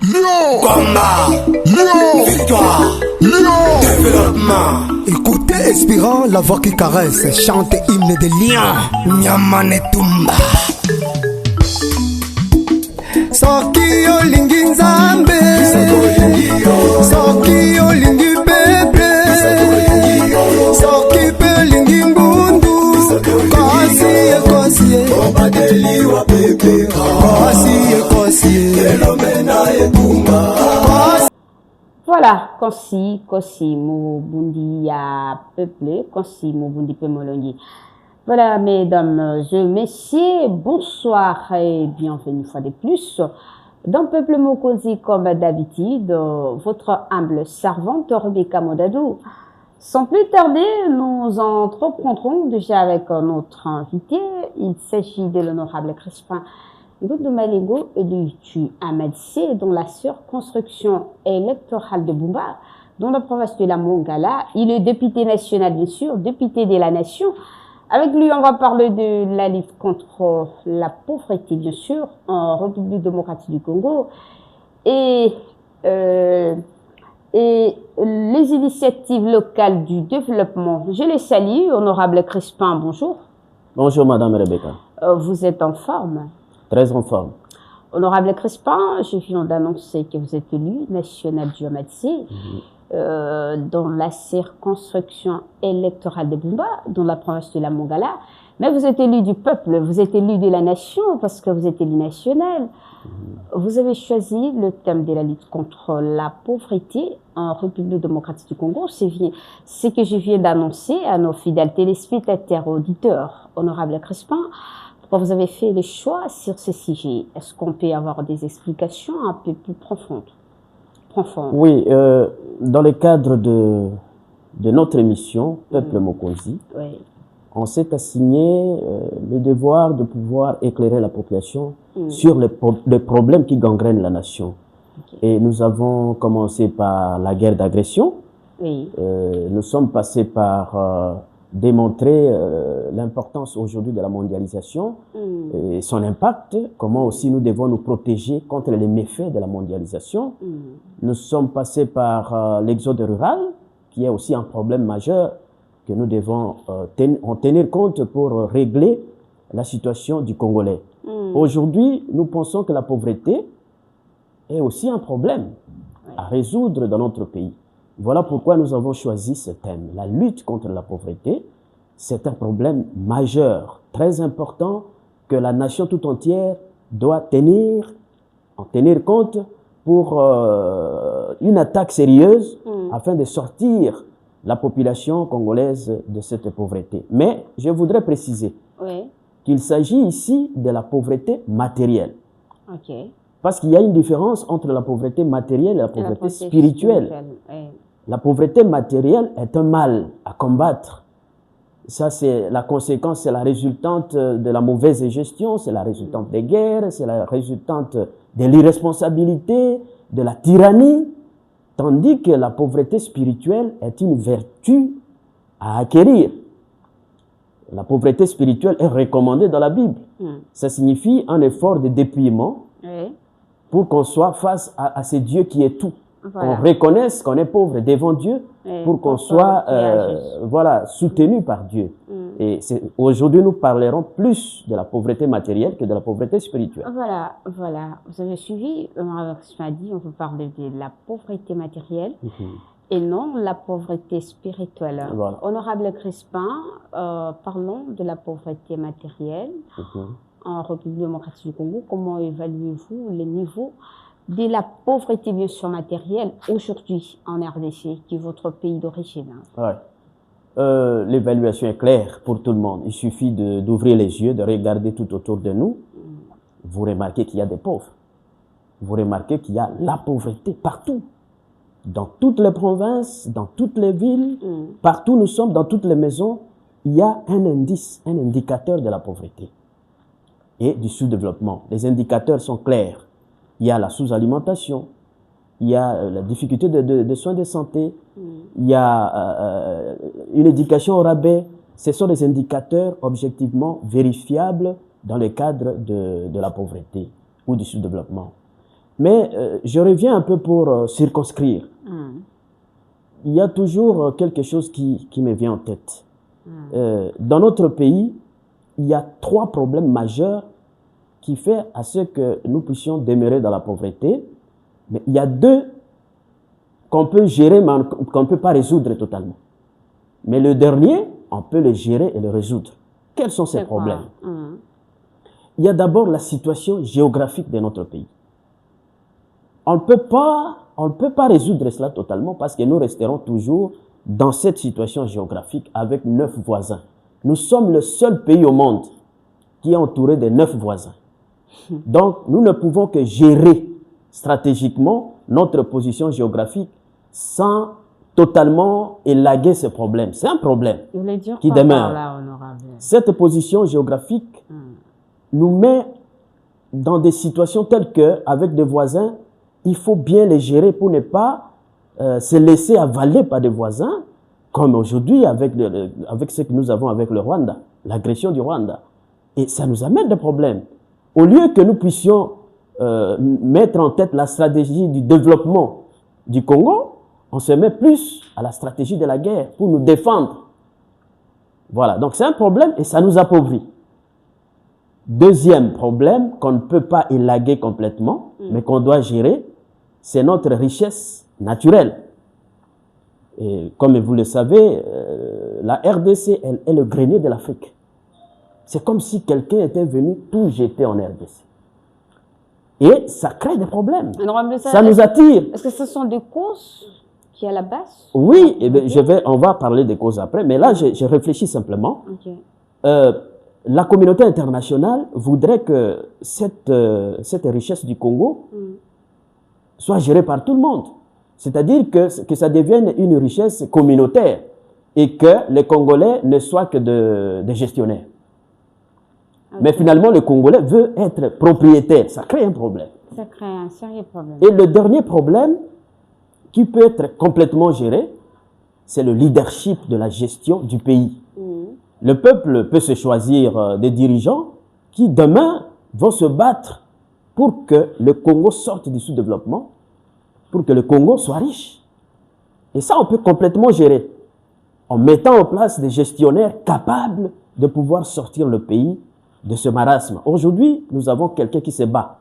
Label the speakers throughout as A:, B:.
A: Lyon,
B: combat,
A: Lyon,
B: victoire,
A: Lyon.
B: développement.
C: Écoutez Espérant, la voix qui caresse, chante hymne de Lyon.
B: Nyamane Tumba.
C: Soki olingi nzambe, soki olingi pepe, soki pe olingi mbundu, kosi ekosie,
B: Obadeliwa pepe,
C: kosi ekosie,
B: elomena etumba.
D: Voilà, Kosi Mubundi ya peuple, Kosi Mubundi Pemolongi. Voilà, mesdames et messieurs, bonsoir et bienvenue une fois de plus dans Peuple Mokosi comme d'habitude, votre humble servante Rebecca Modadou. Sans plus tarder, nous entreprendrons déjà avec notre invité. Il s'agit de l'honorable Crispin Goudou Malingo et de Tu Ahmed C, dont la circonscription électorale de Bumba, dans la province de la Mongala. Il est député national, bien sûr, député de la nation. Avec lui, on va parler de la lutte contre la pauvreté, bien sûr, en République démocratique du Congo. Et les initiatives locales du développement. Je les salue, honorable Crispin, bonjour.
E: Bonjour Madame Rebecca.
D: Vous êtes en forme?
E: Très en forme.
D: Honorable Crispin, je viens d'annoncer que vous êtes élu national du Hamadsi dans la circonscription électorale de Bumba, dans la province de la Mongala. Mais vous êtes élu du peuple, vous êtes élu de la nation parce que vous êtes élu national. Vous avez choisi le thème de la lutte contre la pauvreté en République démocratique du Congo. C'est ce que je viens d'annoncer à nos fidèles téléspectateurs auditeurs. Honorable Crispin, pourquoi vous avez fait le choix sur ce sujet? Est-ce qu'on peut avoir des explications un peu plus profondes?
E: Oui, dans le cadre de notre émission Peuple Mokosi,
D: Oui.
E: on s'est assigné le devoir de pouvoir éclairer la population sur les problèmes qui gangrènent la nation.
D: Okay.
E: Et nous avons commencé par la guerre d'agression.
D: Oui.
E: Nous sommes passés par démontrer l'importance aujourd'hui de la mondialisation et son impact, comment aussi nous devons nous protéger contre les méfaits de la mondialisation. Nous sommes passés par l'exode rural, qui est aussi un problème majeur que nous devons en tenir compte pour régler la situation du Congolais. Aujourd'hui, nous pensons que la pauvreté est aussi un problème à résoudre dans notre pays. Voilà pourquoi nous avons choisi ce thème. La lutte contre la pauvreté, c'est un problème majeur, très important, que la nation tout entière doit en tenir compte pour une attaque sérieuse afin de sortir la population congolaise de cette pauvreté. Mais je voudrais préciser qu'il s'agit ici de la pauvreté matérielle.
D: Okay.
E: Parce qu'il y a une différence entre la pauvreté matérielle et la pauvreté spirituelle. La pauvreté matérielle est un mal à combattre. Ça, c'est la conséquence, c'est la résultante de la mauvaise gestion, c'est la résultante des guerres, c'est la résultante de l'irresponsabilité, de la tyrannie. Tandis que la pauvreté spirituelle est une vertu à acquérir. La pauvreté spirituelle est recommandée dans la Bible. Ça signifie un effort de dépouillement pour qu'on soit face à ce Dieu qui est tout. Voilà. On reconnaisse qu'on est pauvre devant Dieu pour qu'on soit soutenu par Dieu. Et aujourd'hui, nous parlerons plus de la pauvreté matérielle que de la pauvreté spirituelle.
D: Voilà. Vous avez suivi, on m'a dit, on peut parler de la pauvreté matérielle et non la pauvreté spirituelle.
E: Voilà.
D: Honorable Crispin, parlons de la pauvreté matérielle en République démocratique du Congo. Comment évaluez-vous les niveaux de la pauvreté, bien sûr, matérielle aujourd'hui en RDC, qui est votre pays d'origine?
E: L'évaluation est claire pour tout le monde. Il suffit d'ouvrir les yeux, de regarder tout autour de nous. Vous remarquez qu'il y a des pauvres. Vous remarquez qu'il y a la pauvreté partout. Dans toutes les provinces, dans toutes les villes, partout où nous sommes, dans toutes les maisons, il y a un indice, un indicateur de la pauvreté et du sous-développement. Les indicateurs sont clairs. Il y a la sous-alimentation, il y a la difficulté de soins de santé, il y a une éducation au rabais. Ce sont des indicateurs objectivement vérifiables dans le cadre de la pauvreté ou du sous-développement. Mais je reviens un peu pour circonscrire. Il y a toujours quelque chose qui me vient en tête. Dans notre pays, il y a 3 problèmes majeurs qui font à ce que nous puissions demeurer dans la pauvreté. Mais il y a 2 qu'on peut gérer, mais qu'on ne peut pas résoudre totalement. Mais le dernier, on peut le gérer et le résoudre. Quels sont ces problèmes? Il y a d'abord la situation géographique de notre pays. On ne peut pas résoudre cela totalement parce que nous resterons toujours dans cette situation géographique avec 9 voisins. Nous sommes le seul pays au monde qui est entouré de 9 voisins. Donc, nous ne pouvons que gérer stratégiquement notre position géographique sans totalement élaguer ce problème. C'est un problème qui demeure. Cette position géographique nous met dans des situations telles que, avec des voisins, il faut bien les gérer pour ne pas se laisser avaler par des voisins, comme aujourd'hui avec ce que nous avons avec le Rwanda, l'agression du Rwanda. Et ça nous amène des problèmes. Au lieu que nous puissions mettre en tête la stratégie du développement du Congo, on se met plus à la stratégie de la guerre pour nous défendre. Voilà, donc c'est un problème et ça nous appauvrit. Deuxième problème qu'on ne peut pas élaguer complètement, mais qu'on doit gérer, c'est notre richesse naturelle. Et comme vous le savez, la RDC, elle est le grenier de l'Afrique. C'est comme si quelqu'un était venu tout jeter en RDC. Et ça crée des problèmes. Ça nous attire.
D: Est-ce que ce sont des causes qui à la base?
E: Oui, eh bien, on va parler des causes après, mais là, je réfléchis simplement. La communauté internationale voudrait que cette richesse du Congo soit gérée par tout le monde. C'est-à-dire que ça devienne une richesse communautaire et que les Congolais ne soient que des gestionnaires. Mais finalement, le Congolais veut être propriétaire. Ça crée un problème.
D: Ça crée un sérieux problème.
E: Et le dernier problème qui peut être complètement géré, c'est le leadership de la gestion du pays. Le peuple peut se choisir des dirigeants qui, demain, vont se battre pour que le Congo sorte du sous-développement, pour que le Congo soit riche. Et ça, on peut complètement gérer en mettant en place des gestionnaires capables de pouvoir sortir le pays de ce marasme. Aujourd'hui, nous avons quelqu'un qui se bat.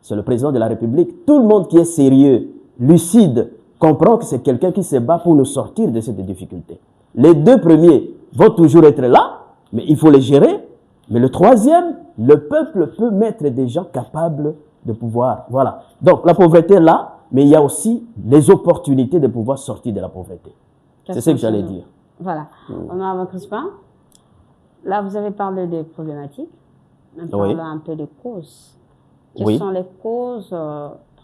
E: C'est le président de la République. Tout le monde qui est sérieux, lucide, comprend que c'est quelqu'un qui se bat pour nous sortir de cette difficulté. Les 2 premiers vont toujours être là, mais il faut les gérer. Mais le troisième, le peuple peut mettre des gens capables de pouvoir. Voilà. Donc, la pauvreté est là, mais il y a aussi les opportunités de pouvoir sortir de la pauvreté. C'est ce que j'allais dire.
D: Voilà. On a Crispin. Là, vous avez parlé des problématiques. On parle un peu des causes. Quelles sont les causes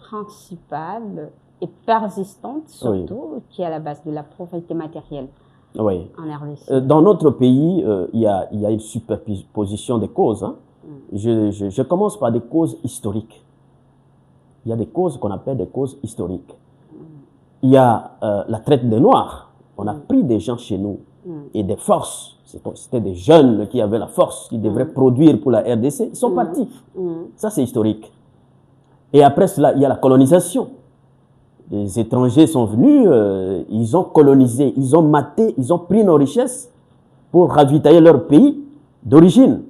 D: principales et persistantes, surtout, qui est à la base de la pauvreté matérielle en RDC?
E: Dans notre pays, il y a une superposition des causes. Hein. Je commence par des causes historiques. Il y a des causes qu'on appelle des causes historiques. Il y a la traite des Noirs. On a pris des gens chez nous et des forces. C'était des jeunes qui avaient la force, qui devraient produire pour la RDC. Ils sont partis. Ça, c'est historique. Et après cela, il y a la colonisation. Les étrangers sont venus, ils ont colonisé, ils ont maté, ils ont pris nos richesses pour ravitailler leur pays d'origine.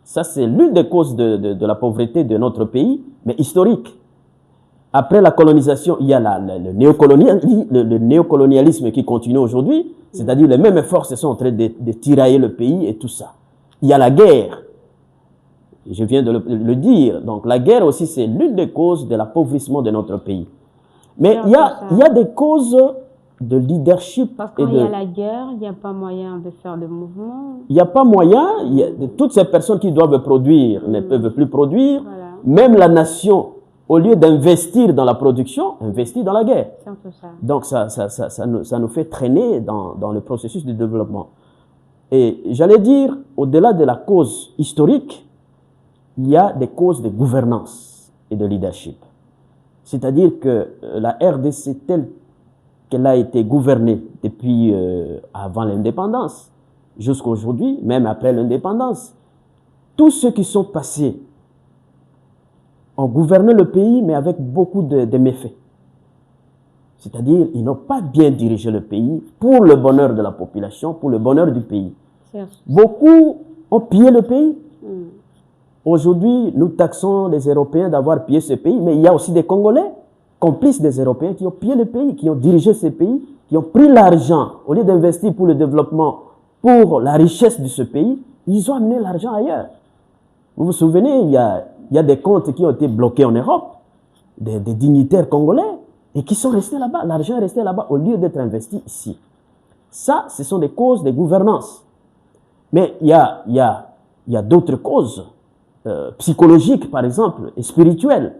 E: Ça, c'est l'une des causes de la pauvreté de notre pays, mais historique. Après la colonisation, il y a le néocolonialisme qui continue aujourd'hui, c'est-à-dire les mêmes forces sont en train de tirailler le pays et tout ça. Il y a la guerre. Je viens de le dire. Donc la guerre aussi, c'est l'une des causes de l'appauvrissement de notre pays. Mais il y a des causes de leadership.
D: Parce qu'il y a la guerre, il n'y a pas moyen de faire le mouvement.
E: Il n'y a pas moyen. Toutes ces personnes qui doivent produire ne peuvent plus produire.
D: Voilà.
E: Même la nation, au lieu d'investir dans la production, investit dans la guerre.
D: C'est un peu ça.
E: Donc ça nous fait traîner dans le processus de développement. Et j'allais dire, au-delà de la cause historique, il y a des causes de gouvernance et de leadership. C'est-à-dire que la RDC telle qu'elle a été gouvernée depuis avant l'indépendance, jusqu'à aujourd'hui, même après l'indépendance, tous ceux qui sont passés ont gouverné le pays, mais avec beaucoup de méfaits. C'est-à-dire, ils n'ont pas bien dirigé le pays pour le bonheur de la population, pour le bonheur du pays. Beaucoup ont pillé le pays. Aujourd'hui, nous taxons les Européens d'avoir pillé ce pays, mais il y a aussi des Congolais, complices des Européens, qui ont pillé le pays, qui ont dirigé ce pays, qui ont pris l'argent, au lieu d'investir pour le développement, pour la richesse de ce pays, ils ont amené l'argent ailleurs. Vous vous souvenez, il y a des comptes qui ont été bloqués en Europe, des dignitaires congolais, et qui sont restés là-bas. L'argent est resté là-bas au lieu d'être investi ici. Ça, ce sont des causes de gouvernance. Mais il y a d'autres causes psychologiques, par exemple, et spirituelles,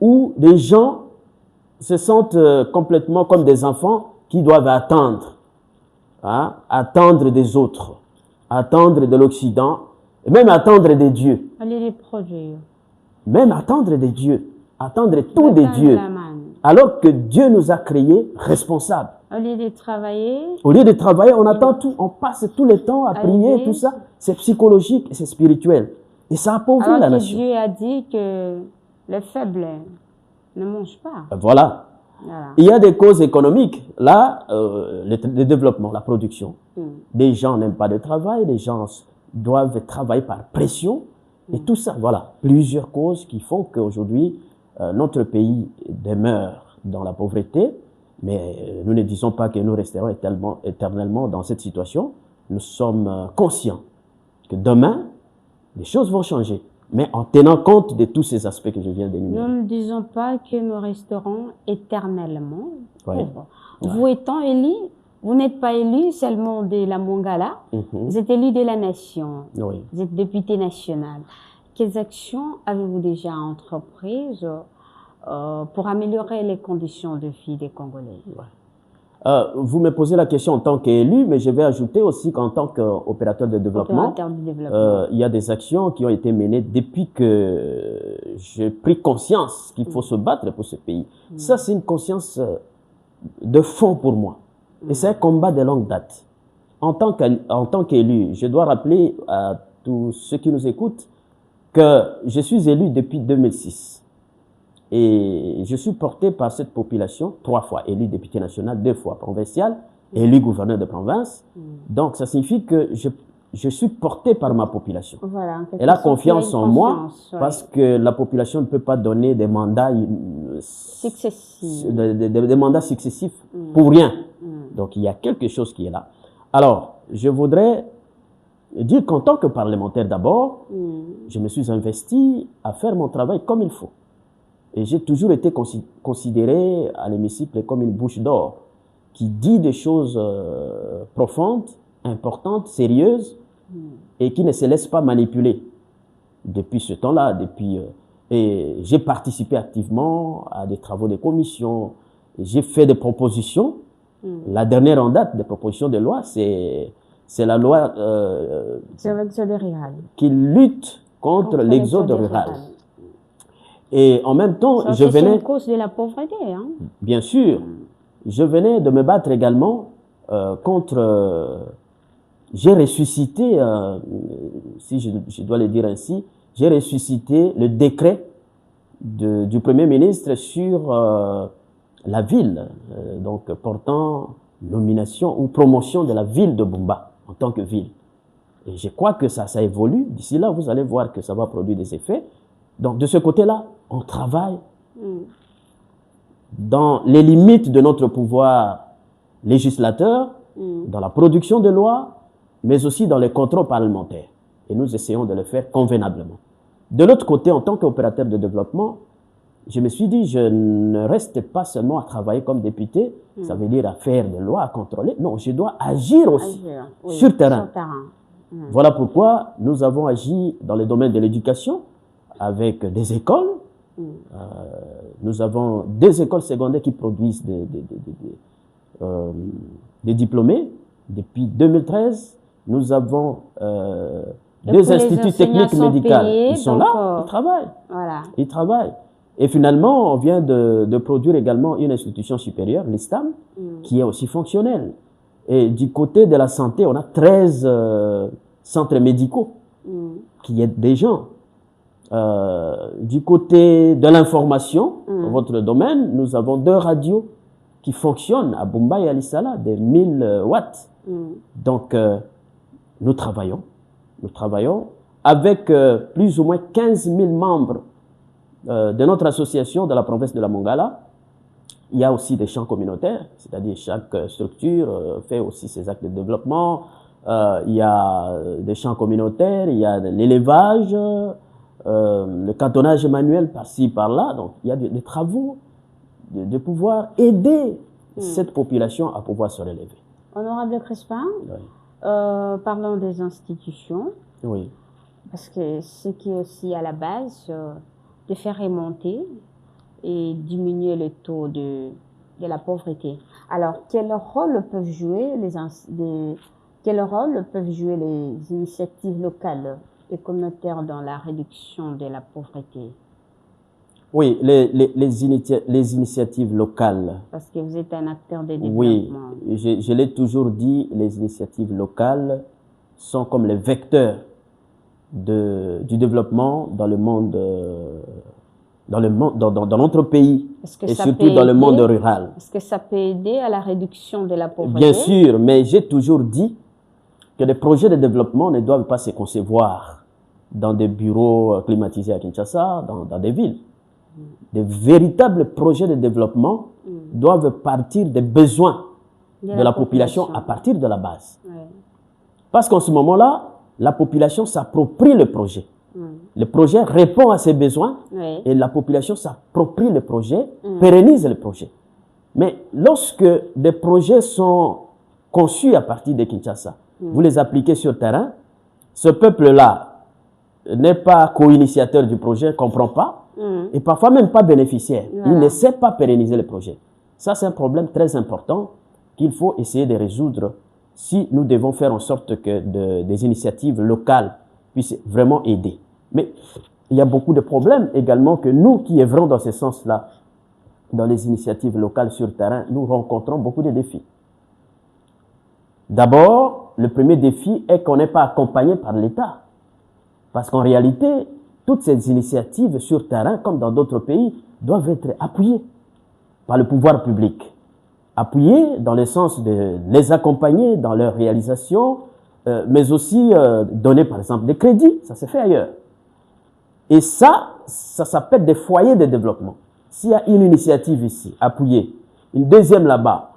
E: où les gens se sentent complètement comme des enfants qui doivent attendre. Hein, attendre des autres, attendre de l'Occident, et même attendre des dieux.
D: Aller les produire.
E: Même attendre des dieux, attendre tout des dieux. Alors que Dieu nous a créés responsables.
D: Au lieu de travailler.
E: Au lieu de travailler, on attend tout, on passe tout le temps à prier, tout ça. C'est psychologique et c'est spirituel. Et ça appauvrit la nation.
D: Dieu a dit que les faibles ne mangent pas.
E: Voilà. Il y a des causes économiques. Là, le développement, la production. Des gens n'aiment pas de travail, les gens doivent travailler par pression. Et tout ça, voilà. Plusieurs causes qui font qu'aujourd'hui, notre pays demeure dans la pauvreté. Mais nous ne disons pas que nous resterons éternellement dans cette situation. Nous sommes conscients que demain, les choses vont changer. Mais en tenant compte de tous ces aspects que je viens d'énumérer.
D: Nous ne disons pas que nous resterons éternellement pauvres.
E: Ouais.
D: Vous étant élu, vous n'êtes pas élu seulement de la Mongala, vous êtes élu de la nation, vous êtes député national. Quelles actions avez-vous déjà entreprises pour améliorer les conditions de vie des Congolais?
E: Vous me posez la question en tant qu'élu, mais je vais ajouter aussi qu'en tant qu'opérateur de développement, il y a des actions qui ont été menées depuis que j'ai pris conscience qu'il faut se battre pour ce pays. Ça, c'est une conscience de fond pour moi. Et c'est un combat de longue date. En tant qu'élu, je dois rappeler à tous ceux qui nous écoutent que je suis élu depuis 2006. Et je suis porté par cette population, 3 fois élu député national, 2 fois provincial, élu gouverneur de province. Donc, ça signifie que je suis porté par ma population.
D: Voilà,
E: elle a confiance en moi parce que la population ne peut pas donner des mandats successifs, des mandats successifs pour rien. Donc, il y a quelque chose qui est là. Alors, je voudrais dire qu'en tant que parlementaire d'abord, je me suis investi à faire mon travail comme il faut. Et j'ai toujours été considéré à l'hémicycle comme une bouche d'or qui dit des choses profondes, importantes, sérieuses et qui ne se laisse pas manipuler. Depuis ce temps-là, et j'ai participé activement à des travaux de commission, j'ai fait des propositions. La dernière en date des propositions de loi, c'est la loi qui lutte contre l'exode rural. Et en même temps, je venais...
D: C'est une cause de la pauvreté, hein?
E: Bien sûr. Je venais de me battre également contre... j'ai ressuscité, si je dois le dire ainsi, j'ai ressuscité le décret du Premier ministre sur la ville, donc portant nomination ou promotion de la ville de Bumba en tant que ville. Et je crois que ça évolue. D'ici là, vous allez voir que ça va produire des effets. Donc, de ce côté-là, on travaille dans les limites de notre pouvoir législateur, dans la production de lois, mais aussi dans les contrôles parlementaires. Et nous essayons de le faire convenablement. De l'autre côté, en tant qu'opérateur de développement, je me suis dit, je ne reste pas seulement à travailler comme député, ça veut dire à faire des lois, à contrôler. Non, je dois agir aussi sur terrain. Voilà pourquoi nous avons agi dans le domaine de l'éducation, avec des écoles. Nous avons 2 écoles secondaires qui produisent des diplômés. Depuis 2013, nous avons 2 instituts techniques médicaux. Ils sont là, ils travaillent.
D: Voilà.
E: Ils travaillent. Et finalement, on vient de produire également une institution supérieure, l'ISTAM, qui est aussi fonctionnelle. Et du côté de la santé, on a 13 centres médicaux qui aident des gens. Du côté de l'information, dans votre domaine, nous avons 2 radios qui fonctionnent à Bumba et à Lissala, de 1000 watts. Donc, nous travaillons avec plus ou moins 15 000 membres de notre association de la province de la Mongala. Il y a aussi des champs communautaires, c'est-à-dire chaque structure fait aussi ses actes de développement. Il y a des champs communautaires, il y a l'élevage, le cantonnage manuel par-ci, par-là. Donc, il y a des travaux de pouvoir aider cette population à pouvoir se relever.
D: Honorable Crispin, parlons des institutions.
E: Oui.
D: Parce que ce qui est aussi à la base, de faire remonter et diminuer le taux de la pauvreté. Alors, quel rôle peuvent jouer les initiatives locales et communautaires dans la réduction de la pauvreté?
E: Oui, les initiatives locales.
D: Parce que vous êtes un acteur de développement.
E: Oui, je l'ai toujours dit, les initiatives locales sont comme les vecteurs du développement dans le monde, dans notre pays, et surtout dans le monde rural.
D: Est-ce que ça peut aider à la réduction de la pauvreté?
E: Bien sûr, mais j'ai toujours dit que les projets de développement ne doivent pas se concevoir dans des bureaux climatisés à Kinshasa, dans des villes. Des véritables projets de développement doivent partir des besoins de la population à partir de la base. Parce qu'en ce moment-là, la population s'approprie le projet. Le projet répond à ses besoins et la population s'approprie le projet, pérennise le projet. Mais lorsque des projets sont conçus à partir de Kinshasa, vous les appliquez sur le terrain, ce peuple-là n'est pas co-initiateur du projet, ne comprend pas, et parfois même pas bénéficiaire. Il ne sait pas pérenniser le projet. Ça, c'est un problème très important qu'il faut essayer de résoudre si nous devons faire en sorte que des initiatives locales puissent vraiment aider. Mais il y a beaucoup de problèmes également que nous qui œuvrons dans ce sens-là, dans les initiatives locales sur le terrain, nous rencontrons beaucoup de défis. D'abord, le premier défi est qu'on n'est pas accompagné par l'État. Parce qu'en réalité, toutes ces initiatives sur le terrain, comme dans d'autres pays, doivent être appuyées par le pouvoir public. Appuyées dans le sens de les accompagner dans leur réalisation, mais aussi donner par exemple des crédits, ça se fait ailleurs. Et ça s'appelle des foyers de développement. S'il y a une initiative ici, appuyée, une deuxième là-bas,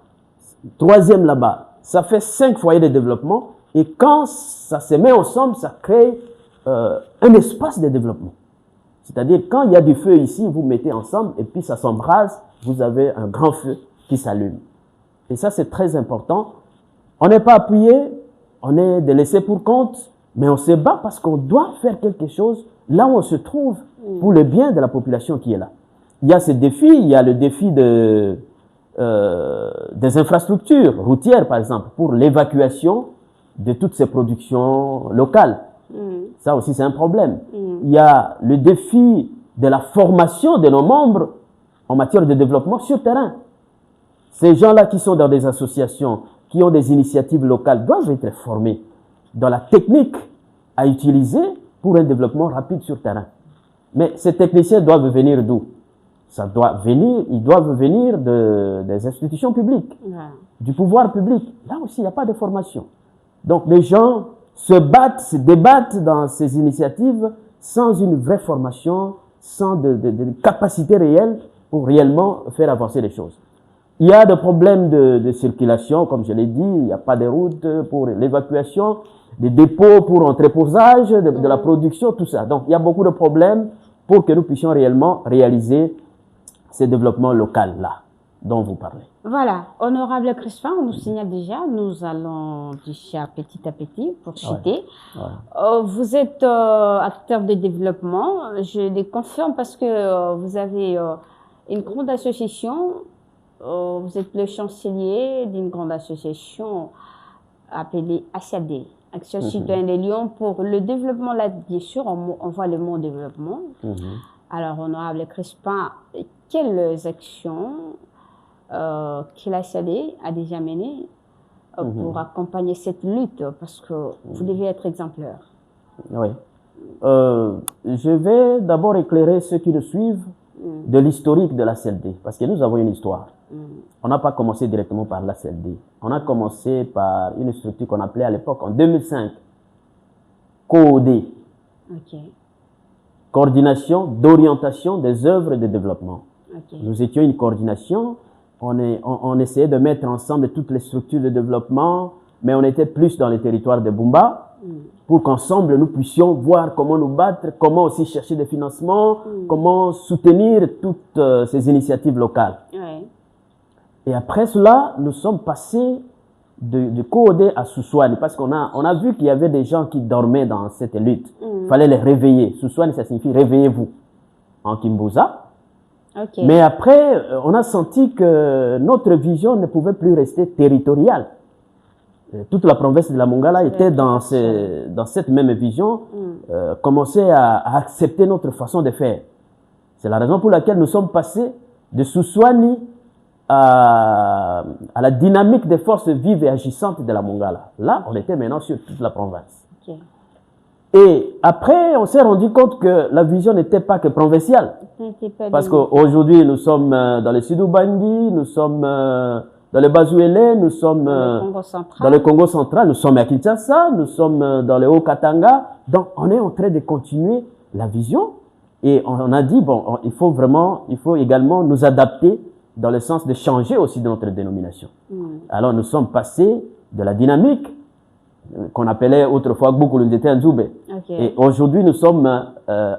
E: une troisième là-bas, ça fait 5 foyers de développement et quand ça se met ensemble, ça crée un espace de développement. C'est-à-dire quand il y a du feu ici, vous mettez ensemble et puis ça s'embrase, vous avez un grand feu qui s'allume. Et ça, c'est très important. On n'est pas appuyé, on est de laissés pour compte, mais on se bat parce qu'on doit faire quelque chose là où on se trouve pour le bien de la population qui est là. Il y a ces défis, il y a le défi des infrastructures routières, par exemple, pour l'évacuation de toutes ces productions locales. Ça aussi, c'est un problème. Il y a le défi de la formation de nos membres en matière de développement sur terrain. Ces gens-là qui sont dans des associations, qui ont des initiatives locales, doivent être formés dans la technique à utiliser pour un développement rapide sur terrain. Mais ces techniciens doivent venir d'où? Ils doivent venir des institutions publiques, du pouvoir public. Là aussi, il n'y a pas de formation. Donc les gens se battent, se débattent dans ces initiatives sans une vraie formation, sans de capacité réelle pour réellement faire avancer les choses. Il y a des problèmes de circulation, comme je l'ai dit, il n'y a pas de route pour l'évacuation, des dépôts pour entreposage de la production, tout ça. Donc il y a beaucoup de problèmes pour que nous puissions réellement réaliser ces développements locaux-là dont vous parlez.
D: Voilà, honorable Crispin, on nous signale déjà, nous allons déjà petit à petit pour chuter. Vous êtes acteur de développement, je le confirme parce que vous avez une grande association, vous êtes le chancelier d'une grande association appelée ACAD, Action Citoyenne des Lions pour le développement. Là, bien sûr, on voit le mot développement. Alors, honorable Crispin, quelles actions que l'ACAD a déjà menées pour accompagner cette lutte, parce que vous devez être exemplaire.
E: Oui. Je vais d'abord éclairer ceux qui nous suivent de l'historique de la CLD, parce que nous avons une histoire. On n'a pas commencé directement par la CLD. On a commencé par une structure qu'on appelait à l'époque, en 2005, COOD. Coordination d'orientation des œuvres de développement. Nous étions une coordination, on essayait de mettre ensemble toutes les structures de développement, mais on était plus dans les territoires de Bumba, pour qu'ensemble nous puissions voir comment nous battre, comment aussi chercher des financements, comment soutenir toutes ces initiatives locales. Et après cela, nous sommes passés de COOD à Soussoani, parce qu'on a vu qu'il y avait des gens qui dormaient dans cette lutte. Il fallait les réveiller. Soussoani, ça signifie réveillez-vous en Kimbuza. Mais après, on a senti que notre vision ne pouvait plus rester territoriale. Toute la province de la Mongala était dans cette même vision, commençait à accepter notre façon de faire. C'est la raison pour laquelle nous sommes passés de Soussoani à la dynamique des forces vives et agissantes de la Mongala. Là, on était maintenant sur toute la province. Et après, on s'est rendu compte que la vision n'était pas que provinciale. Parce qu'aujourd'hui, nous sommes dans le Sud-Ubangi, nous sommes dans le Bazuélé, nous sommes dans le Congo central, nous sommes à Kinshasa, nous sommes dans le Haut-Katanga. Donc, on est en train de continuer la vision. Et on a dit, bon, il faut également nous adapter dans le sens de changer aussi de notre dénomination. Alors, nous sommes passés de la dynamique qu'on appelait autrefois Gbukulundete Nzube. Et aujourd'hui, nous sommes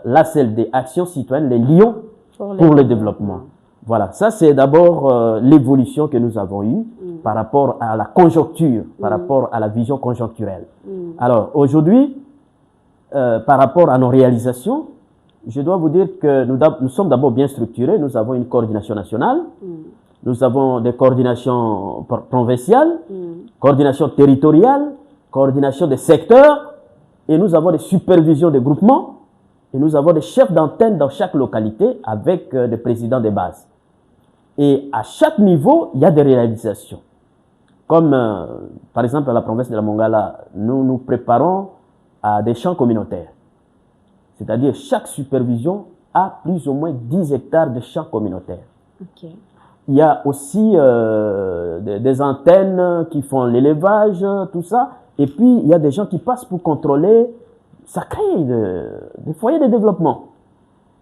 E: l'ACLD, Action Citoyenne, les Lions pour le développement. Voilà, ça c'est d'abord l'évolution que nous avons eue par rapport à la conjoncture, par rapport à la vision conjoncturelle. Alors, aujourd'hui, par rapport à nos réalisations, je dois vous dire que nous sommes d'abord bien structurés. Nous avons une coordination nationale, nous avons des coordinations provinciales, coordination territoriale, coordination des secteurs, et nous avons des supervisions des groupements, et nous avons des chefs d'antenne dans chaque localité avec des présidents de base. Et à chaque niveau, il y a des réalisations. Comme par exemple à la province de la Mongala, nous nous préparons à des champs communautaires. C'est-à-dire chaque supervision a plus ou moins 10 hectares de champs communautaires. Il y a aussi des antennes qui font l'élevage, tout ça. Et puis, il y a des gens qui passent pour contrôler. Ça crée des foyers de développement.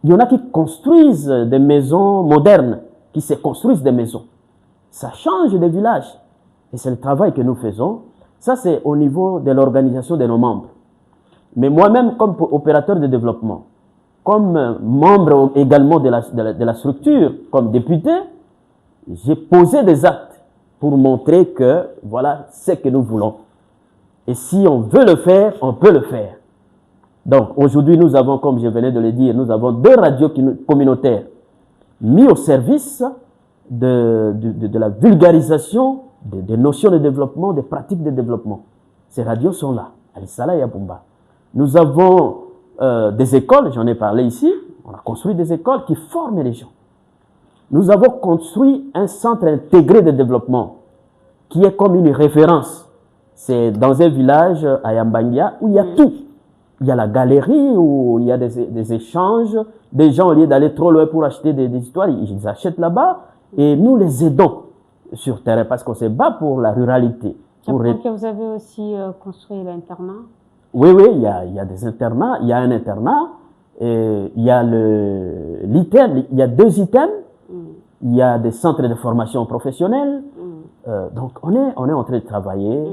E: Il y en a qui construisent des maisons modernes, qui se construisent des maisons. Ça change des villages. Et c'est le travail que nous faisons. Ça, c'est au niveau de l'organisation de nos membres. Mais moi-même, comme opérateur de développement, comme membre également de la structure, comme député, j'ai posé des actes pour montrer que voilà ce que nous voulons. Et si on veut le faire, on peut le faire. Donc aujourd'hui, nous avons, comme je venais de le dire, nous avons 2 radios communautaires mis au service de la vulgarisation des notions de développement, des pratiques de développement. Ces radios sont là, à Lissala et à Bumba. Nous avons des écoles, j'en ai parlé ici, on a construit des écoles qui forment les gens. Nous avons construit un centre intégré de développement qui est comme une référence. C'est dans un village à Yambangia où il y a tout. Il y a la galerie où il y a des échanges. Des gens, au lieu d'aller trop loin pour acheter des histoires, ils achètent là-bas et nous les aidons sur terrain parce qu'on se bat pour la ruralité.
D: Je crois que vous avez aussi construit l'internat.
E: Oui, il y a des internats. Il y a un internat. Et il y a l'ITEM. Il y a 2 items. Il y a des centres de formation professionnelle. Donc, on est en train de travailler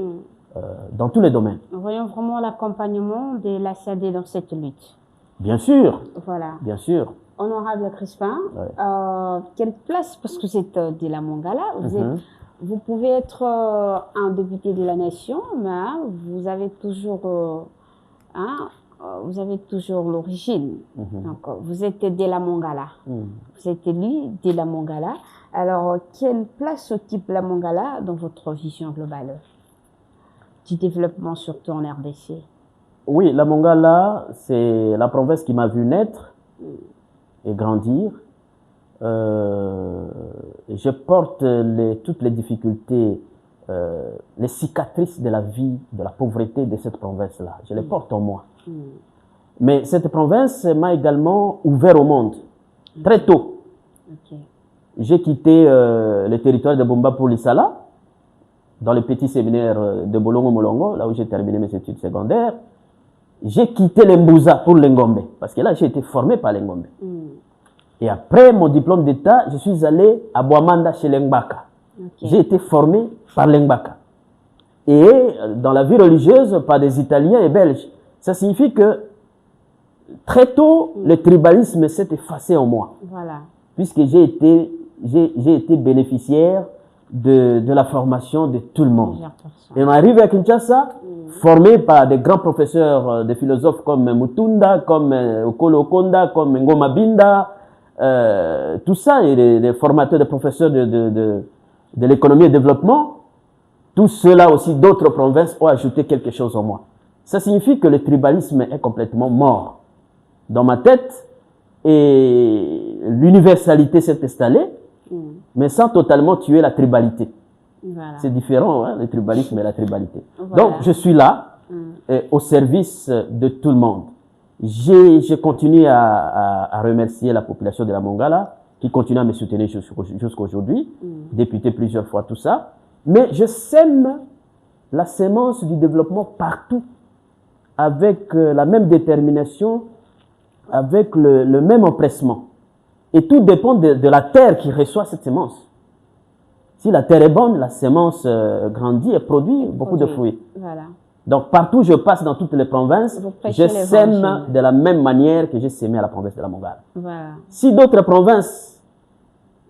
E: dans tous les domaines.
D: Nous voyons vraiment l'accompagnement de la CAD dans cette lutte.
E: Bien sûr.
D: Voilà.
E: Bien sûr.
D: Honorable Crispin, quelle place, parce que vous êtes de la Mongala, vous pouvez être un député de la nation, mais vous avez toujours l'origine. Donc, vous êtes de la Mongala. Vous êtes élu de la Mongala. Alors, quelle place occupe la Mongala dans votre vision globale du développement, surtout en RDC?
E: Oui, la Mongala, c'est la province qui m'a vu naître et grandir. Je porte toutes les difficultés, les cicatrices de la vie, de la pauvreté de cette province-là. Je les porte en moi. Mais cette province m'a également ouvert au monde, très tôt. J'ai quitté le territoire de Bomba pour Lissala, dans le petit séminaire de Bolongo Molongo, là où j'ai terminé mes études secondaires. J'ai quitté l'Embouza pour l'Engombe, parce que là, j'ai été formé par l'Engombe. Et après mon diplôme d'État, je suis allé à Boamanda chez l'Engbaka. J'ai été formé par l'Engbaka. Et dans la vie religieuse, par des Italiens et Belges. Ça signifie que très tôt, le tribalisme s'est effacé en moi.
D: Voilà.
E: Puisque j'ai été bénéficiaire de la formation de tout le monde. Et on arrive à Kinshasa, formé par des grands professeurs de philosophes comme Mutunda, comme Okolo Okonda, comme Ngoma Binda, tout ça, et des formateurs, des professeurs de l'économie et du développement. Tout cela aussi, d'autres provinces ont ajouté quelque chose en moi. Ça signifie que le tribalisme est complètement mort dans ma tête et l'universalité s'est installée, mais sans totalement tuer la tribalité. Voilà. C'est différent, hein, le tribalisme et la tribalité. Voilà. Donc, je suis là, au service de tout le monde. J'ai continué à remercier la population de la Mongala, qui continue à me soutenir jusqu'à aujourd'hui, député plusieurs fois, tout ça. Mais je sème la sémence du développement partout, avec la même détermination, avec le même empressement. Et tout dépend de la terre qui reçoit cette sémence. Si la terre est bonne, la sémence grandit et produit beaucoup de fruits. Voilà. Donc partout où je passe dans toutes les provinces, je sème de la même manière que j'ai sémé à la province de la Mongala. Voilà. Si d'autres provinces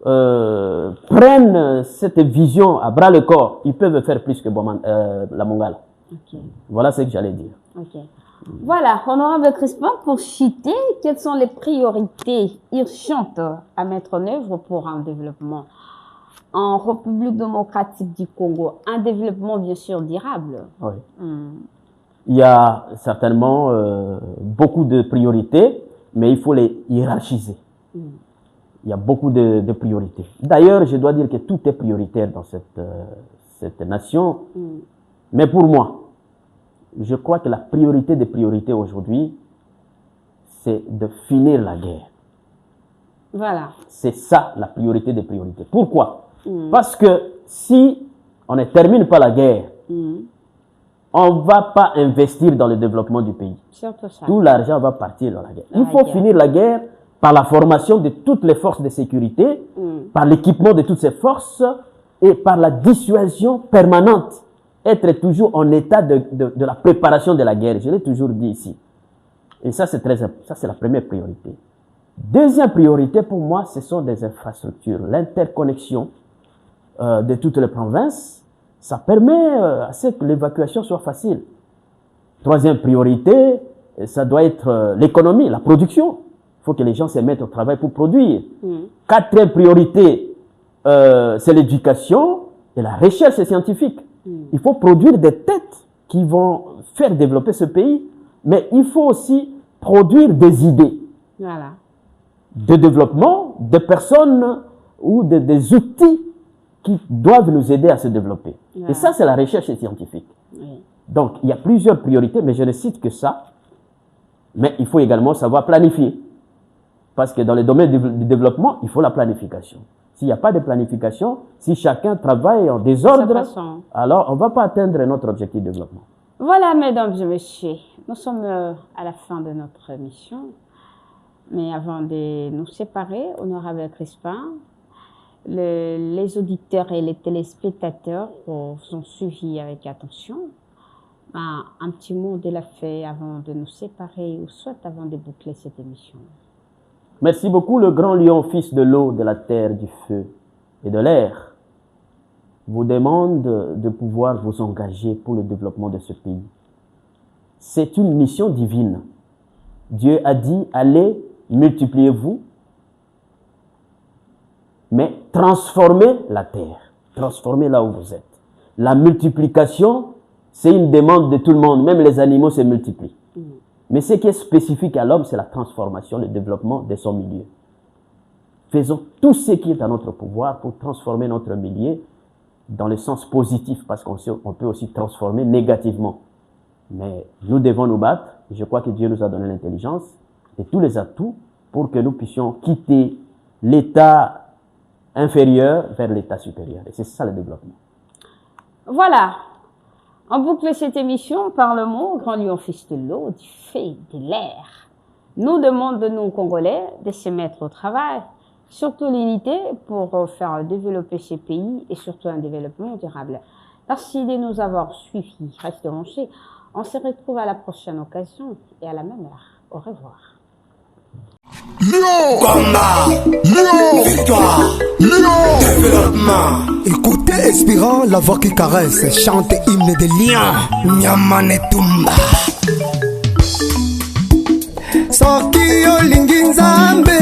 E: prennent cette vision à bras le corps, ils peuvent faire plus que la Mongala. Voilà ce que j'allais dire.
D: Voilà, honorable Crispin, pour citer, quelles sont les priorités urgentes à mettre en œuvre pour un développement en République démocratique du Congo, un développement bien sûr durable?
E: Oui. Il y a certainement beaucoup de priorités, mais il faut les hiérarchiser. Il y a beaucoup de priorités. D'ailleurs, je dois dire que tout est prioritaire dans cette nation. Mais pour moi, je crois que la priorité des priorités aujourd'hui, c'est de finir la guerre.
D: Voilà.
E: C'est ça la priorité des priorités. Pourquoi? Parce que si on ne termine pas la guerre, on ne va pas investir dans le développement du pays. Tout l'argent va partir dans la guerre. Il faut finir la guerre par la formation de toutes les forces de sécurité, par l'équipement de toutes ces forces et par la dissuasion permanente. Être toujours en état de la préparation de la guerre. Je l'ai toujours dit ici. Et ça, c'est la première priorité. Deuxième priorité pour moi, ce sont des infrastructures. L'interconnexion de toutes les provinces, ça permet à ce que l'évacuation soit facile. Troisième priorité, ça doit être l'économie, la production. Il faut que les gens se mettent au travail pour produire. Quatrième priorité, c'est l'éducation et la recherche scientifique. Il faut produire des têtes qui vont faire développer ce pays, mais il faut aussi produire des idées de développement, des personnes ou des outils qui doivent nous aider à se développer. Et ça, c'est la recherche scientifique. Donc, il y a plusieurs priorités, mais je ne cite que ça. Mais il faut également savoir planifier. Parce que dans le domaine du développement, il faut la planification. S'il n'y a pas de planification, si chacun travaille en désordre, alors on ne va pas atteindre notre objectif de développement.
D: Voilà, mesdames et messieurs, nous sommes à la fin de notre émission. Mais avant de nous séparer, honorable Crispin, les auditeurs et les téléspectateurs vous ont suivi avec attention. Un petit mot de la fin avant de nous séparer ou soit avant de boucler cette émission.
E: Merci beaucoup, le grand lion, fils de l'eau, de la terre, du feu et de l'air, vous demande de pouvoir vous engager pour le développement de ce pays. C'est une mission divine. Dieu a dit, allez, multipliez-vous, mais transformez la terre. Transformez là où vous êtes. La multiplication, c'est une demande de tout le monde. Même les animaux se multiplient. Mais ce qui est spécifique à l'homme, c'est la transformation, le développement de son milieu. Faisons tout ce qui est à notre pouvoir pour transformer notre milieu dans le sens positif, parce qu'on peut aussi transformer négativement. Mais nous devons nous battre Je crois que Dieu nous a donné l'intelligence et tous les atouts pour que nous puissions quitter l'état inférieur vers l'état supérieur. Et c'est ça le développement.
D: Voilà. On boucle cette émission par le mot Grand Lion Fils de l'eau, du fait, de l'air. Nous demandons, nous, Congolais, de se mettre au travail, surtout l'unité pour faire développer ces pays et surtout un développement durable. Merci de nous avoir suivis. Restez branchés. On se retrouve à la prochaine occasion et à la même heure. Au revoir.
B: Combat, victoire, développement.
C: Écoutez Espérant, la voix qui caresse, chante hymne des lions.
B: Nyamane Tumba.
C: Soki olingi nzambe,